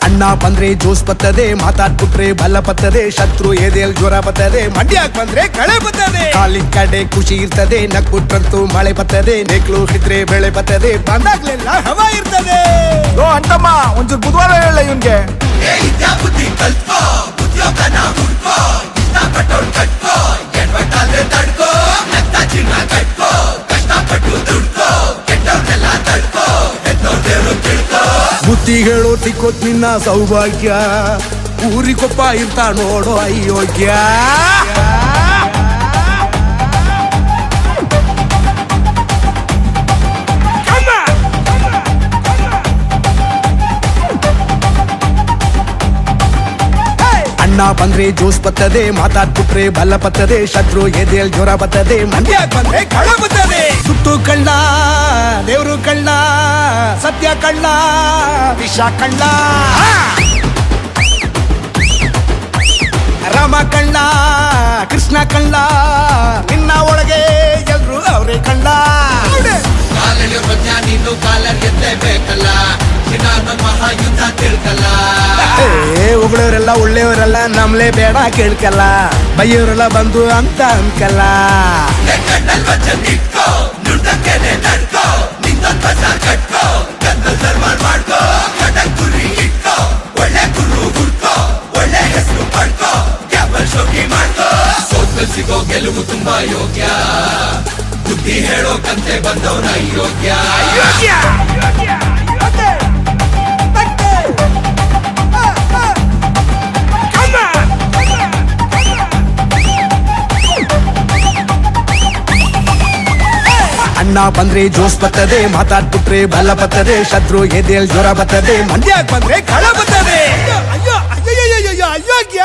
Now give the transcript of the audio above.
ಅಣ್ಣ ಬಂದ್ರೆ ಜೋಸ್ ಬರ್ತದೆ, ಮಾತಾಡ್ಬಿಟ್ರೆ ಬಲ ಬರ್ತದೆ, ಶತ್ರು ಎದೆಯಲ್ಲಿ ಜ್ವರ ಬರ್ತದೆ, ಮಂಡ್ಯಕ್ ಬಂದ್ರೆ ಕಳೆ ಬರ್ತದೆ. ಕಾಲಿನ ಕಡೆ ಖುಷಿ ಇರ್ತದೆ, ನಗ್ಬಿಟ್ರಂತೂ ಮಳೆ ಬರ್ತದೆ, ನೆಗ್ಲು ಹಿಡಿದ್ರೆ ಬೆಳೆ ಬರ್ತದೆ, ಬಂದಾಗ್ಲೆಲ್ಲ ಹವಾ ಇರ್ತದೆ. ಓ ಅಂತಮ್ಮ ಒಂಚೂರು ಬುಧವಾರ ಹೇಳ ಇವನ್ಗೆ. ಬುದ್ಧಿ ಹೇಳೋ ತಿಕ್ಕೋತ್ ನಿನ್ನ ಸೌಭಾಗ್ಯ, ಊರಿಗೊಬ್ಬ ಇರ್ತ ನೋಡೋ ಅಯೋಗ್ಯ. ಅಣ್ಣ ಬಂದ್ರೆ ಜೋಸ್ ಬರ್ತದೆ, ಮಾತಾಡ್ಬಿಟ್ರೆ ಬಲ್ಲ ಬರ್ತದೆ, ಶತ್ರು ಎದೆಯಲ್ಲಿ ಜ್ವರ ಬರ್ತದೆ, ಮಂಡ್ಯಕ್ ಬಂದ್ರೆ ಕಳ ಬರ್ತದೆ. ಸುತ್ತು ಕಳ್ಳ ದೇವ್ರು ಕಳ್ಳ, ಸತ್ಯ ಕಳ್ಳ ವಿಷ ಕಳ್ಳ, ರಾಮ ಕಳ್ಳ ಕೃಷ್ಣ ಕಳ್ಳ, ನಿನ್ನ ಒಳಗೆ ಎಲ್ರು ಅವ್ರೆ ಕಳ್ಳ. ಉಗಳವರೆಲ್ಲ ಒಳ್ಳೆಯವರೆಲ್ಲ ನಮ್ಲೆ ಬೇಡ ಕೇಳ್ಕಲ್ಲ, ಬೈಯವರೆಲ್ಲ ಬಂದು ಅಂತ ಅನ್ಕಲ್ಲ. ಸಿಗೋ ಗೆಲುವು ತುಂಬಾ ಯೋಗ್ಯ, ಬುದ್ಧಿ ಹೇಳೋ ಕಂತೆ ಬಂದವನ ಯೋಗ್ಯ. ಅಣ್ಣ ಬಂದ್ರೆ ಜೋಸ್ ಬರ್ತದೆ, ಮಾತಾಡ್ಬಿಟ್ರೆ ಬಲ ಬರ್ತದೆ, ಶತ್ರು ಎದೆಯಲ್ಲಿ ಜ್ವರ ಬರ್ತದೆ, ಮಂಡ್ಯಕ್ ಬಂದ್ರೆ ಕಳ ಬರ್ತದೆ. ಅಯ್ಯೋ ಅಯ್ಯೋ ಅಯ್ಯೋ ಅಯ್ಯೋ ಅಯೋಗ್ಯ.